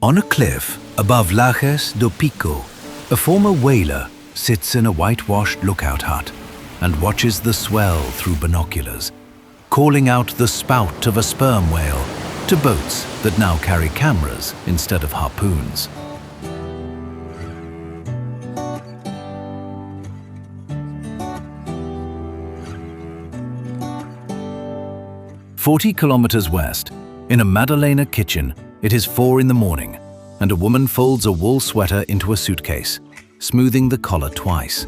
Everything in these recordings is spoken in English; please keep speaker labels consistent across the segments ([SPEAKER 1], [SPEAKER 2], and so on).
[SPEAKER 1] On a cliff above Lajes do Pico, a former whaler sits in a whitewashed lookout hut and watches the swell through binoculars, calling out the spout of a sperm whale to boats that now carry cameras instead of harpoons. "40 kilometers west, in a Madalena kitchen, it is 4 in the morning, and a woman folds a wool sweater into a suitcase, smoothing the collar twice.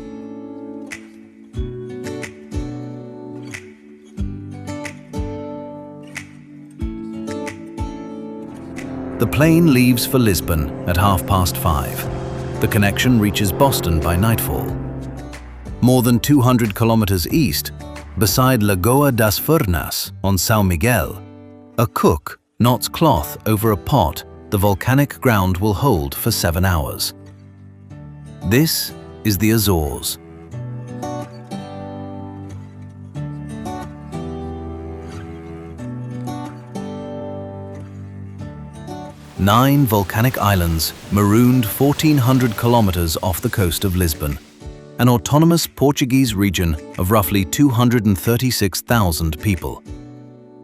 [SPEAKER 1] The plane leaves for Lisbon at 5:30. The connection reaches Boston by nightfall. More than 200 kilometers east, beside Lagoa das Furnas on São Miguel, a cook knots cloth over a pot the volcanic ground will hold for 7 hours. This is the Azores. Nine volcanic islands marooned 1,400 kilometers off the coast of Lisbon, an autonomous Portuguese region of roughly 236,000 people.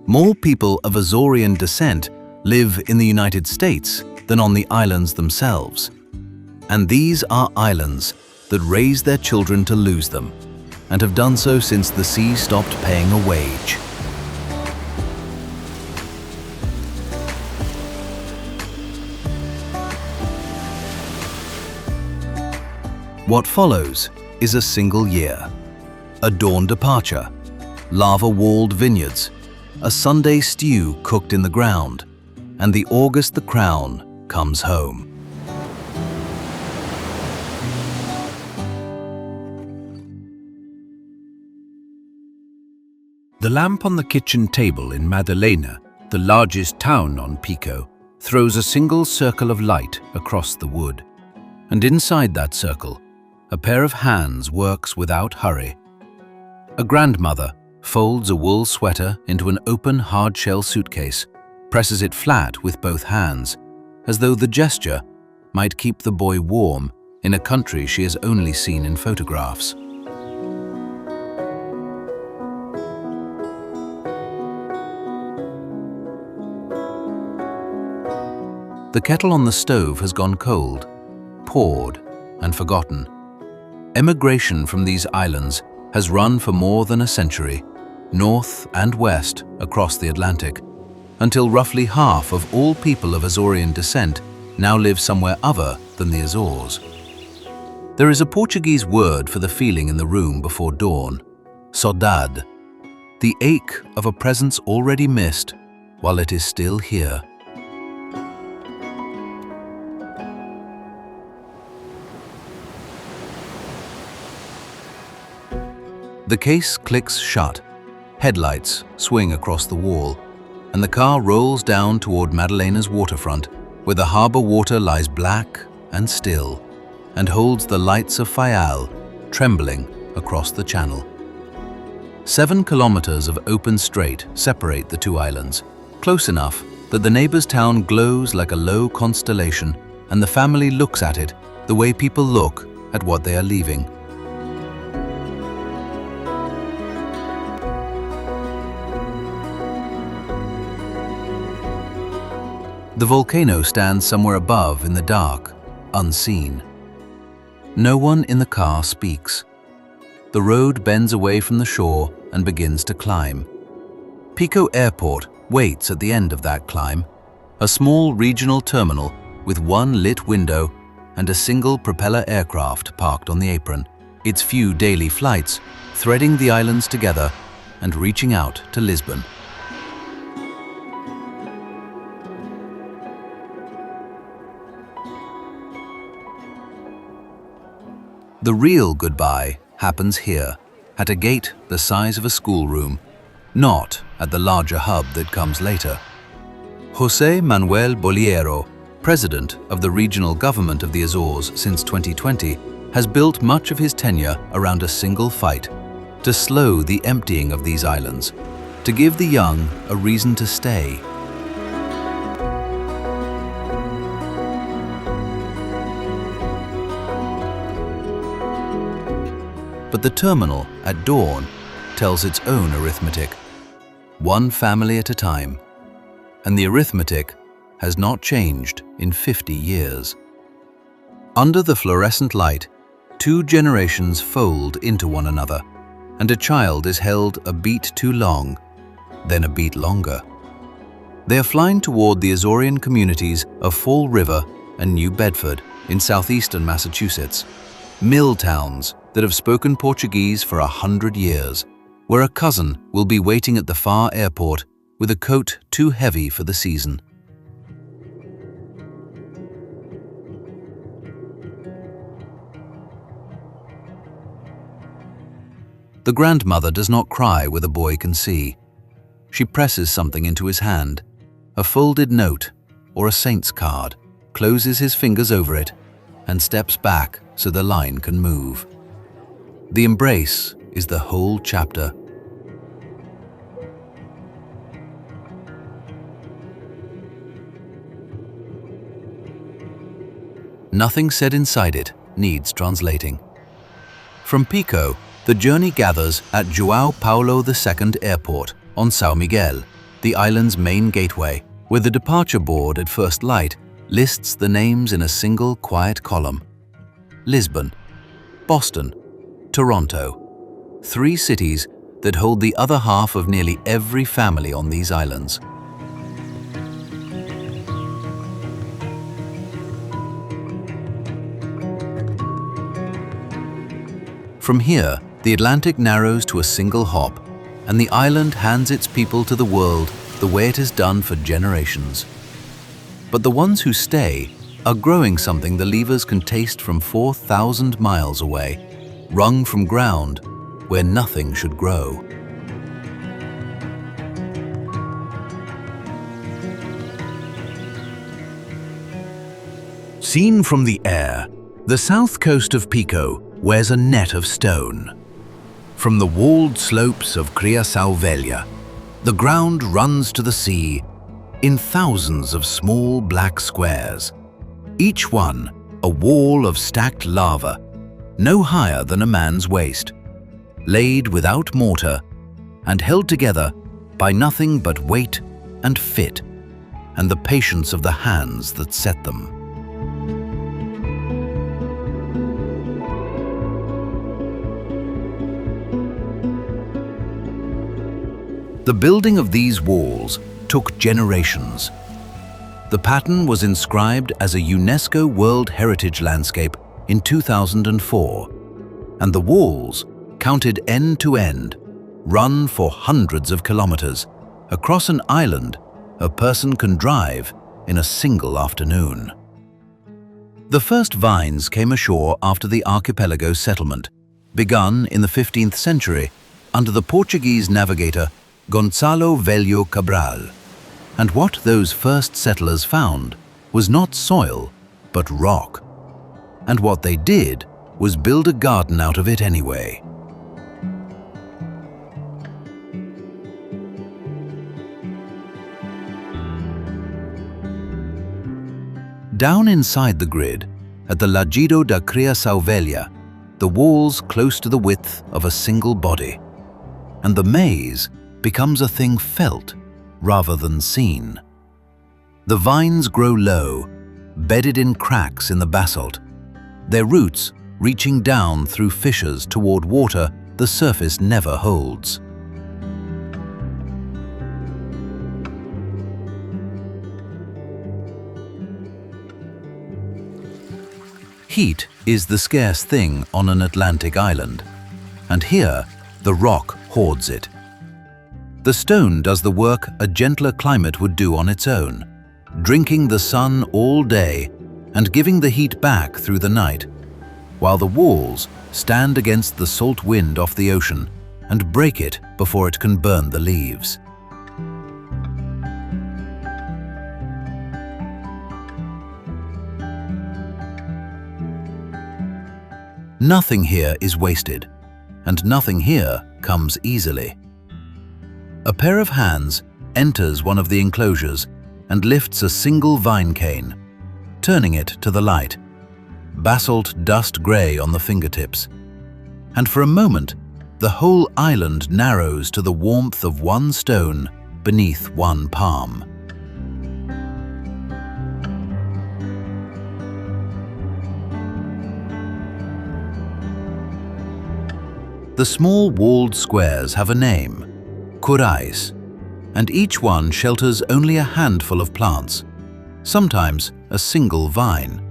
[SPEAKER 1] More people of Azorean descent live in the United States than on the islands themselves. And these are islands that raise their children to lose them, and have done so since the sea stopped paying a wage. What follows is a single year, a dawn departure, lava-walled vineyards, a Sunday stew cooked in the ground, and the August the crown comes home. The lamp on the kitchen table in Madalena, the largest town on Pico, throws a single circle of light across the wood. And inside that circle, a pair of hands works without hurry. A grandmother folds a wool sweater into an open hard-shell suitcase, presses it flat with both hands, as though the gesture might keep the boy warm in a country she has only seen in photographs. The kettle on the stove has gone cold, poured, and forgotten. Emigration from these islands has run for more than a century, north and west across the Atlantic, until roughly half of all people of Azorean descent now live somewhere other than the Azores. There is a Portuguese word for the feeling in the room before dawn: saudade, the ache of a presence already missed while it is still here. The case clicks shut, headlights swing across the wall, and the car rolls down toward Madalena's waterfront, where the harbour water lies black and still, and holds the lights of Faial trembling across the channel. 7 kilometers of open strait separate the two islands, close enough that the neighbour's town glows like a low constellation, and the family looks at it the way people look at what they are leaving. The volcano stands somewhere above in the dark, unseen. No one in the car speaks. The road bends away from the shore and begins to climb. Pico Airport waits at the end of that climb, a small regional terminal with one lit window and a single propeller aircraft parked on the apron, its few daily flights threading the islands together and reaching out to Lisbon. The real goodbye happens here, at a gate the size of a schoolroom, not at the larger hub that comes later. José Manuel Bolheiro, president of the regional government of the Azores since 2020, has built much of his tenure around a single fight: to slow the emptying of these islands, to give the young a reason to stay. But the terminal at dawn tells its own arithmetic, one family at a time, and the arithmetic has not changed in 50 years. Under the fluorescent light, 2 generations fold into one another, and a child is held a beat too long, then a beat longer. They are flying toward the Azorean communities of Fall River and New Bedford in southeastern Massachusetts, mill towns that have spoken Portuguese for 100 years, where a cousin will be waiting at the far airport with a coat too heavy for the season. The grandmother does not cry where the boy can see. She presses something into his hand, a folded note or a saint's card, closes his fingers over it, and steps back so the line can move. The embrace is the whole chapter. Nothing said inside it needs translating. From Pico, the journey gathers at João Paulo II Airport on São Miguel, the island's main gateway, where the departure board at first light lists the names in a single quiet column. Lisbon, Boston, Toronto, 3 cities that hold the other half of nearly every family on these islands. From here, the Atlantic narrows to a single hop, and the island hands its people to the world the way it has done for generations. But the ones who stay are growing something the leavers can taste from 4,000 miles away, wrung from ground where nothing should grow. Seen from the air, the south coast of Pico wears a net of stone. From the walled slopes of Criação Velha, the ground runs to the sea in thousands of small black squares, each one a wall of stacked lava, no higher than a man's waist, laid without mortar and held together by nothing but weight and fit and the patience of the hands that set them. The building of these walls took generations. The pattern was inscribed as a UNESCO World Heritage Landscape in 2004, and the walls, counted end to end, run for hundreds of kilometers across an island a person can drive in a single afternoon. The first vines came ashore after the archipelago's settlement, begun in the 15th century under the Portuguese navigator Gonçalo Velho Cabral, and what those first settlers found was not soil, but rock. And what they did was build a garden out of it anyway. Down inside the grid, at the Lajeado da Criação Velha, the walls close to the width of a single body, and the maze becomes a thing felt rather than seen. The vines grow low, bedded in cracks in the basalt, their roots reaching down through fissures toward water the surface never holds. Heat is the scarce thing on an Atlantic island, and here the rock hoards it. The stone does the work a gentler climate would do on its own, drinking the sun all day and giving the heat back through the night, while the walls stand against the salt wind off the ocean and break it before it can burn the leaves. Nothing here is wasted, and nothing here comes easily. A pair of hands enters one of the enclosures and lifts a single vine cane, turning it to the light, basalt dust grey on the fingertips. and for a moment, the whole island narrows to the warmth of one stone beneath one palm. The small walled squares have a name, curais, and each one shelters only a handful of plants, sometimes a single vine,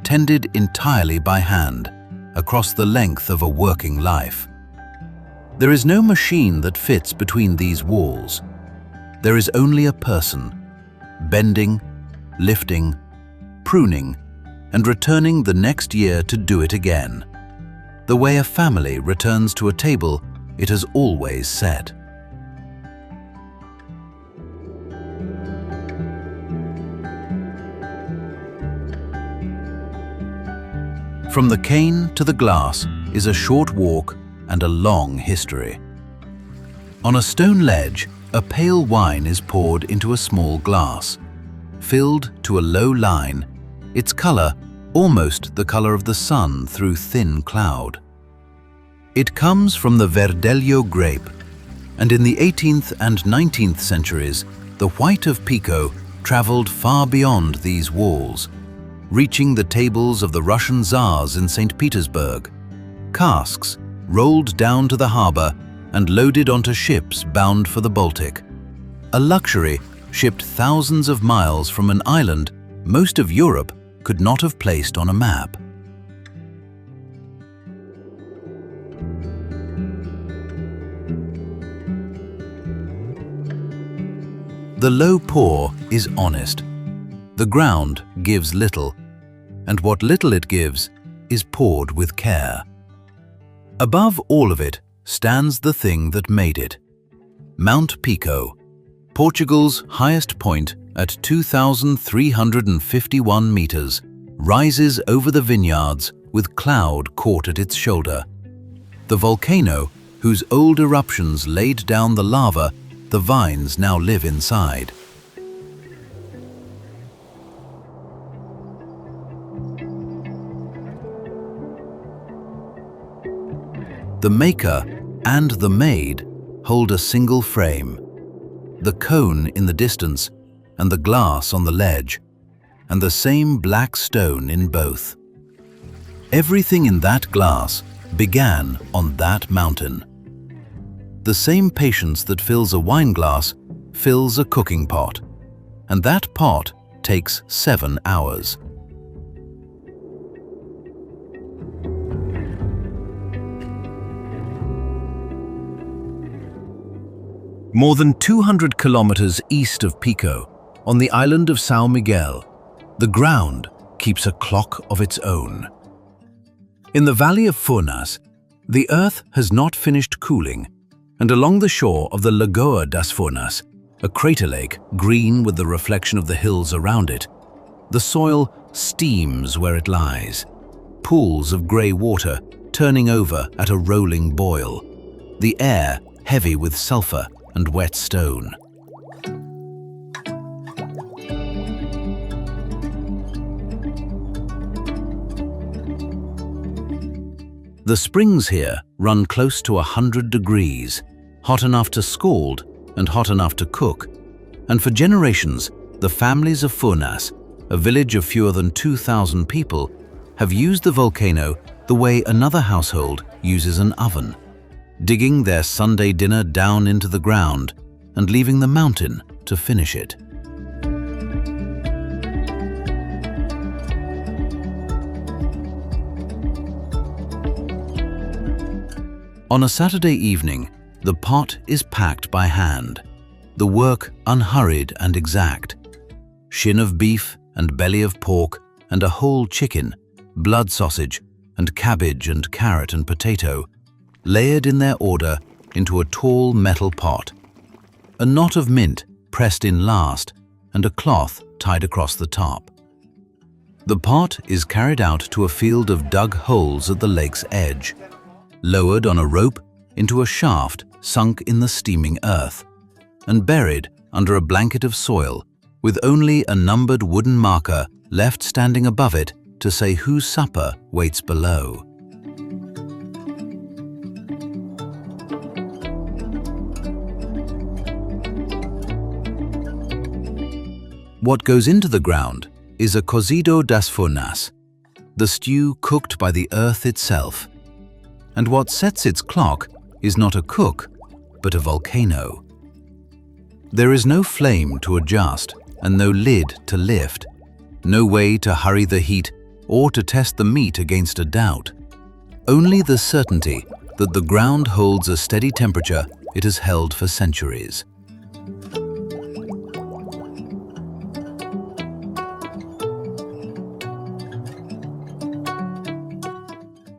[SPEAKER 1] tended entirely by hand across the length of a working life. There is no machine that fits between these walls. There is only a person, bending, lifting, pruning, and returning the next year to do it again, the way a family returns to a table it has always set. From the cane to the glass is a short walk and a long history. On a stone ledge, a pale wine is poured into a small glass, filled to a low line, its color almost the color of the sun through thin cloud. It comes from the Verdelho grape, and in the 18th and 19th centuries, the white of Pico traveled far beyond these walls, reaching the tables of the Russian Tsars in St. Petersburg. Casks rolled down to the harbour and loaded onto ships bound for the Baltic. A luxury shipped thousands of miles from an island most of Europe could not have placed on a map. The low pour is honest. The ground gives little, and what little it gives is poured with care. Above all of it stands the thing that made it. Mount Pico, Portugal's highest point at 2,351 meters, rises over the vineyards with cloud caught at its shoulder. The volcano, whose old eruptions laid down the lava, the vines now live inside. The maker and the made hold a single frame, the cone in the distance and the glass on the ledge, and the same black stone in both. Everything in that glass began on that mountain. The same patience that fills a wine glass fills a cooking pot, and that pot takes 7 hours. More than 200 kilometers east of Pico, on the island of São Miguel, the ground keeps a clock of its own. In the valley of Furnas, the earth has not finished cooling, and along the shore of the Lagoa das Furnas, a crater lake green with the reflection of the hills around it, the soil steams where it lies, pools of grey water turning over at a rolling boil, the air heavy with sulfur and wet stone. The springs here run close to 100 degrees, hot enough to scald and hot enough to cook, and for generations the families of Furnas, a village of fewer than 2,000 people, have used the volcano the way another household uses an oven, digging their Sunday dinner down into the ground and leaving the mountain to finish it. On a Saturday evening, the pot is packed by hand, the work unhurried and exact. Shin of beef and belly of pork and a whole chicken, blood sausage and cabbage and carrot and potato, layered in their order into a tall metal pot. A knot of mint pressed in last and a cloth tied across the top. The pot is carried out to a field of dug holes at the lake's edge, lowered on a rope into a shaft sunk in the steaming earth, and buried under a blanket of soil with only a numbered wooden marker left standing above it to say whose supper waits below. What goes into the ground is a cozido das furnas, the stew cooked by the earth itself. And what sets its clock is not a cook, but a volcano. There is no flame to adjust and no lid to lift, no way to hurry the heat or to test the meat against a doubt. Only the certainty that the ground holds a steady temperature it has held for centuries.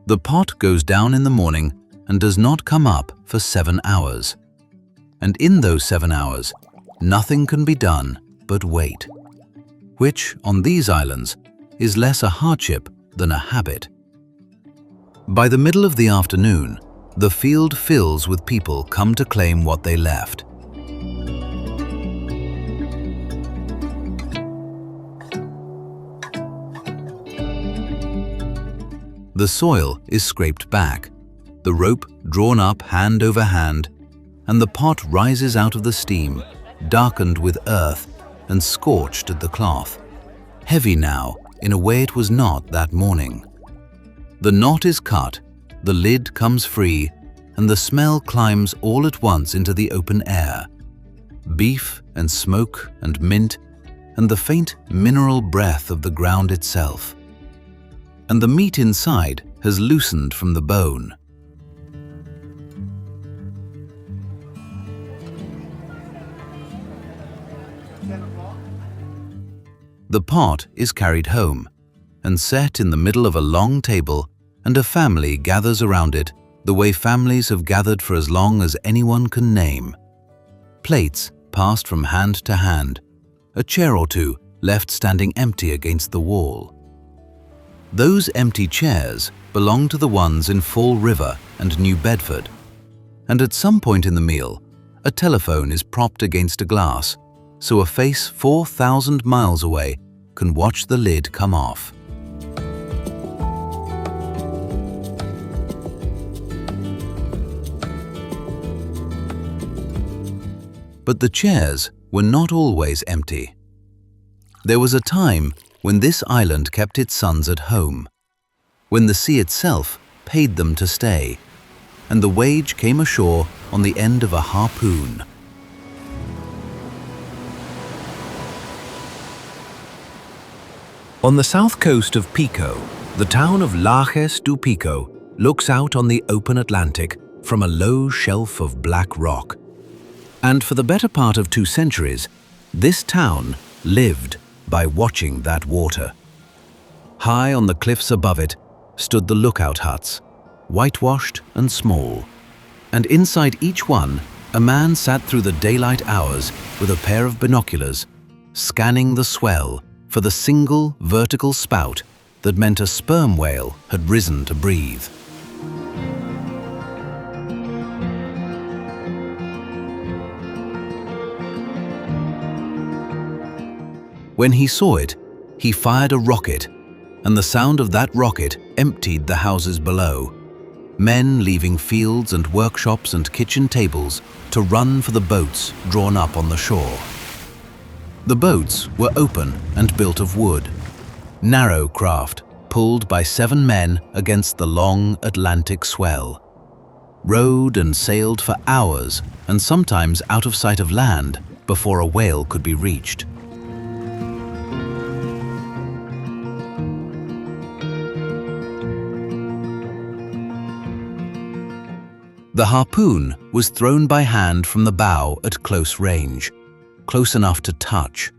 [SPEAKER 1] The pot goes down in the morning and does not come up for 7 hours. And in those 7 hours, nothing can be done but wait, which, on these islands, is less a hardship than a habit. By the middle of the afternoon, the field fills with people come to claim what they left. The soil is scraped back, the rope drawn up hand over hand, and the pot rises out of the steam, darkened with earth and scorched at the cloth, heavy now in a way it was not that morning. The knot is cut, the lid comes free, and the smell climbs all at once into the open air. Beef and smoke and mint, and the faint mineral breath of the ground itself. And the meat inside has loosened from the bone. The pot is carried home and set in the middle of a long table, and a family gathers around it the way families have gathered for as long as anyone can name. Plates passed from hand to hand, a chair or two left standing empty against the wall. Those empty chairs belong to the ones in Fall River and New Bedford, and at some point in the meal, a telephone is propped against a glass, so a face 4,000 miles away can watch the lid come off. But the chairs were not always empty. There was a time when this island kept its sons at home, when the sea itself paid them to stay, and the wage came ashore on the end of a harpoon. On the south coast of Pico, the town of Lajes do Pico looks out on the open Atlantic from a low shelf of black rock. And for the better part of 2 centuries, this town lived by watching that water. High on the cliffs above it stood the lookout huts, whitewashed and small. And inside each one, a man sat through the daylight hours with a pair of binoculars, scanning the swell for the single vertical spout that meant a sperm whale had risen to breathe. When he saw it, he fired a rocket, and the sound of that rocket emptied the houses below, men leaving fields and workshops and kitchen tables to run for the boats drawn up on the shore. The boats were open and built of wood, narrow craft pulled by 7 men against the long Atlantic swell, rowed and sailed for hours and sometimes out of sight of land before a whale could be reached. The harpoon was thrown by hand from the bow at close range, close enough to touch.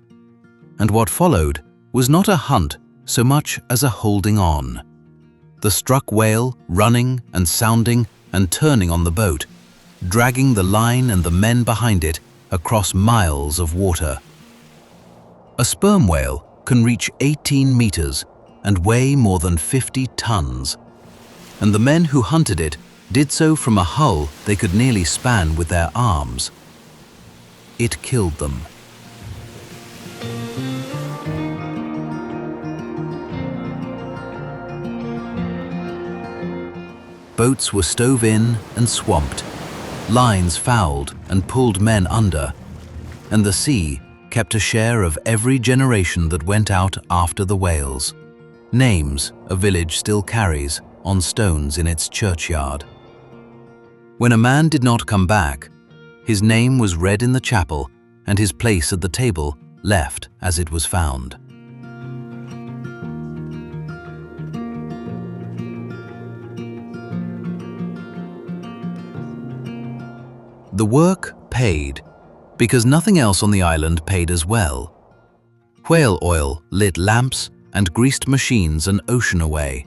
[SPEAKER 1] And what followed was not a hunt so much as a holding on. The struck whale running and sounding and turning on the boat, dragging the line and the men behind it across miles of water. A sperm whale can reach 18 meters and weigh more than 50 tons, and the men who hunted it did so from a hull they could nearly span with their arms. It killed them. Boats were stove in and swamped, lines fouled and pulled men under, and the sea kept a share of every generation that went out after the whales. Names a village still carries on stones in its churchyard. When a man did not come back, his name was read in the chapel and his place at the table left as it was found. The work paid, because nothing else on the island paid as well. Whale oil lit lamps and greased machines an ocean away,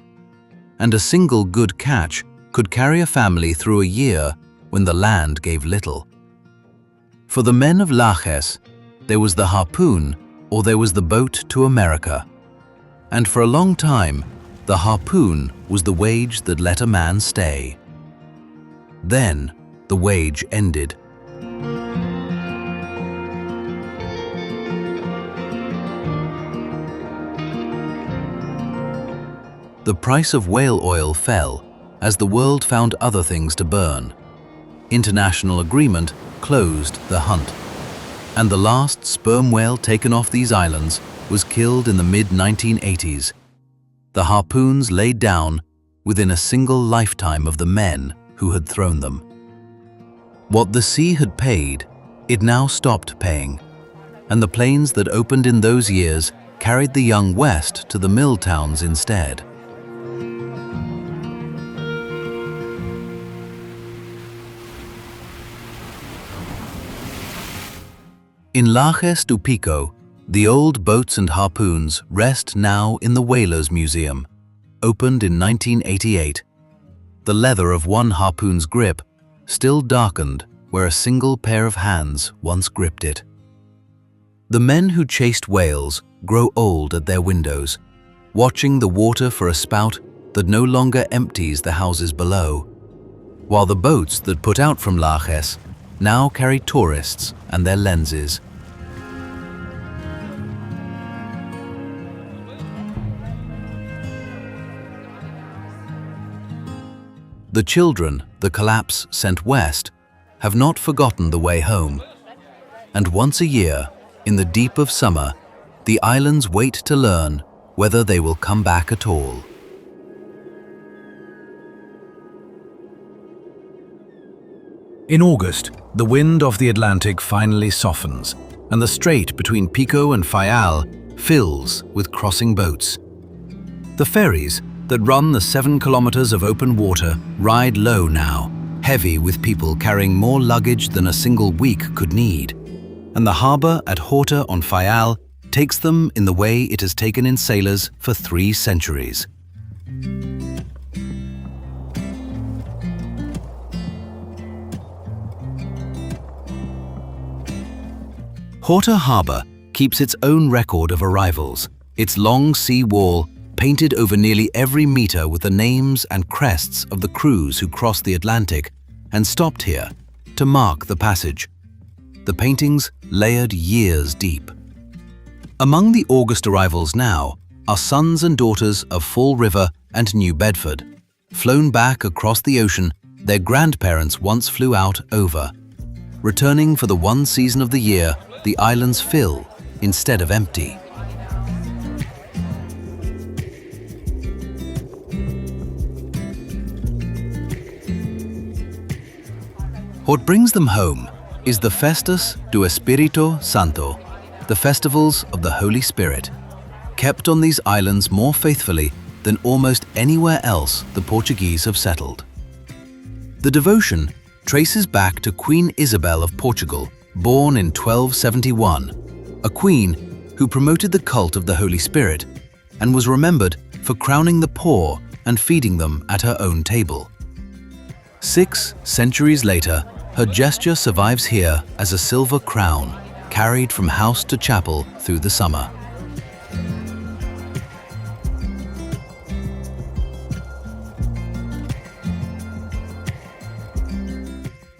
[SPEAKER 1] and a single good catch could carry a family through a year when the land gave little. For the men of Lajes, there was the harpoon or there was the boat to America, and for a long time the harpoon was the wage that let a man stay. Then the wage ended. The price of whale oil fell as the world found other things to burn. International agreement closed the hunt, and the last sperm whale taken off these islands was killed in the mid-1980s. The harpoons laid down within a single lifetime of the men who had thrown them. What the sea had paid, it now stopped paying, and the planes that opened in those years carried the young west to the mill towns instead. In Lajes do Pico, the old boats and harpoons rest now in the Whalers Museum, opened in 1988. The leather of one harpoon's grip still darkened where a single pair of hands once gripped it. The men who chased whales grow old at their windows, watching the water for a spout that no longer empties the houses below, while the boats that put out from Lajes now carry tourists and their lenses. The children the collapse sent west have not forgotten the way home, and once a year, in the deep of summer, the islands wait to learn whether they will come back at all. In August, the wind off the Atlantic finally softens, and the strait between Pico and Fayal fills with crossing boats. The ferries that run the 7 kilometers of open water ride low now, heavy with people carrying more luggage than a single week could need, and the harbour at Horta on Fayal takes them in the way it has taken in sailors for 3 centuries. Horta Harbour keeps its own record of arrivals, its long sea wall painted over nearly every metre with the names and crests of the crews who crossed the Atlantic and stopped here to mark the passage. The paintings layered years deep. Among the August arrivals now are sons and daughters of Fall River and New Bedford, flown back across the ocean their grandparents once flew out over, returning for the one season of the year the islands fill instead of empty. What brings them home is the Festas do Espírito Santo, the festivals of the Holy Spirit, kept on these islands more faithfully than almost anywhere else the Portuguese have settled. The devotion traces back to Queen Isabel of Portugal, born in 1271, a queen who promoted the cult of the Holy Spirit and was remembered for crowning the poor and feeding them at her own table. 6 centuries later, her gesture survives here as a silver crown, carried from house to chapel through the summer.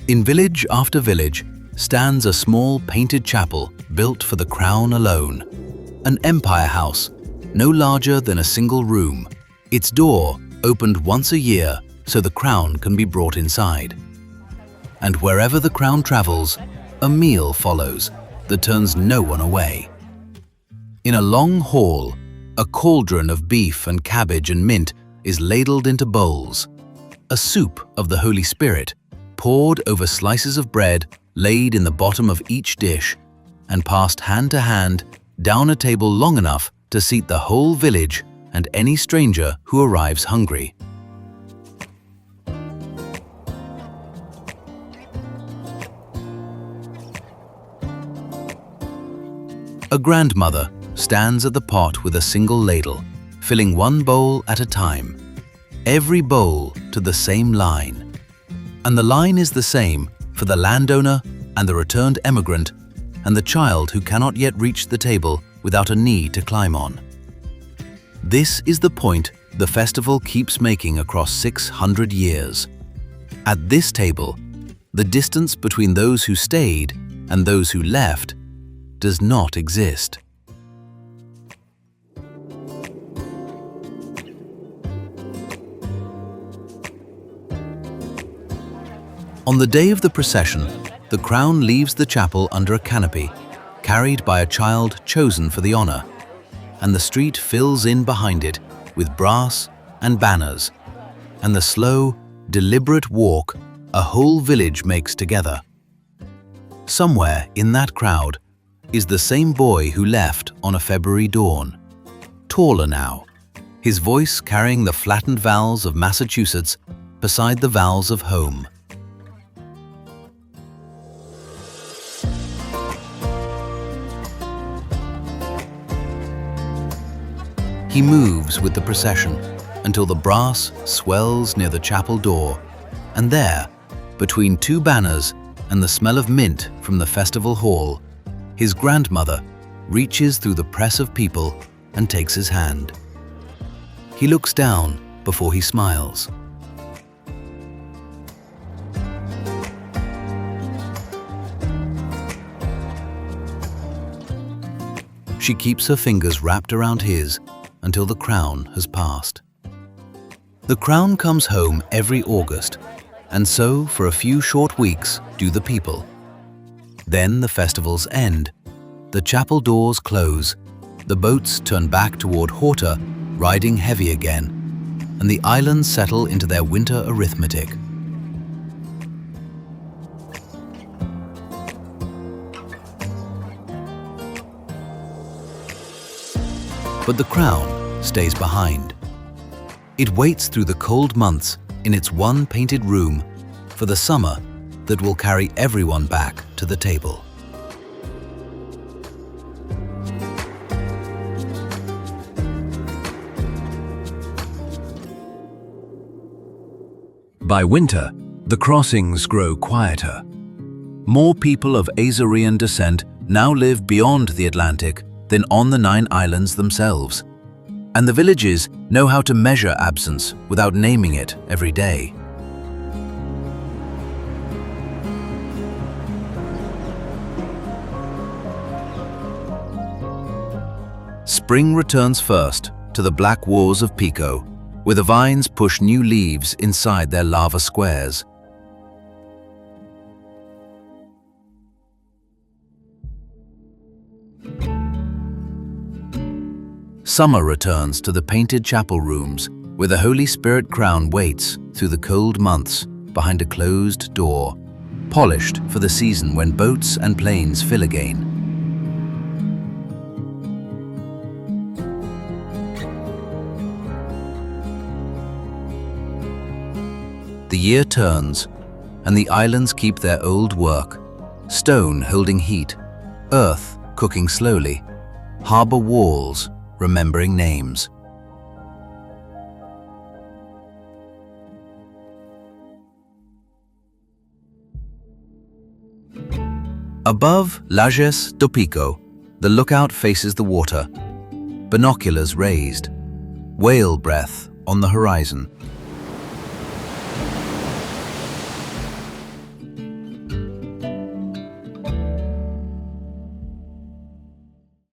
[SPEAKER 1] In village after village stands a small painted chapel built for the crown alone, an empire house, no larger than a single room, its door opened once a year so the crown can be brought inside. And wherever the crown travels, a meal follows, that turns no one away. In a long hall, a cauldron of beef and cabbage and mint is ladled into bowls. A soup of the Holy Spirit poured over slices of bread laid in the bottom of each dish and passed hand to hand down a table long enough to seat the whole village and any stranger who arrives hungry. A grandmother stands at the pot with a single ladle, filling one bowl at a time, every bowl to the same line. And the line is the same for the landowner and the returned emigrant and the child who cannot yet reach the table without a knee to climb on. This is the point the festival keeps making across 600 years. At this table, the distance between those who stayed and those who left does not exist. On the day of the procession, the crown leaves the chapel under a canopy, carried by a child chosen for the honor, and the street fills in behind it with brass and banners, and the slow, deliberate walk a whole village makes together. Somewhere in that crowd is the same boy who left on a February dawn, taller now, his voice carrying the flattened vowels of Massachusetts beside the vowels of home. He moves with the procession until the brass swells near the chapel door, and there, between two banners and the smell of mint from the festival hall, his grandmother reaches through the press of people and takes his hand. He looks down before he smiles. She keeps her fingers wrapped around his until the crown has passed. The crown comes home every August, and so for a few short weeks do the people. Then the festivals end, the chapel doors close, the boats turn back toward Horta, riding heavy again, and the islands settle into their winter arithmetic. But the crown stays behind. It waits through the cold months in its one painted room for the summer that will carry everyone back to the table. By winter, the crossings grow quieter. More people of Azorean descent now live beyond the Atlantic than on the 9 islands themselves, and the villages know how to measure absence without naming it every day. Spring returns first to the black walls of Pico, where the vines push new leaves inside their lava squares. Summer returns to the painted chapel rooms where the Holy Spirit crown waits through the cold months behind a closed door, polished for the season when boats and planes fill again. The year turns, and the islands keep their old work, stone holding heat, earth cooking slowly, harbour walls remembering names. Above Lajes do Pico, the lookout faces the water, binoculars raised, whale breath on the horizon.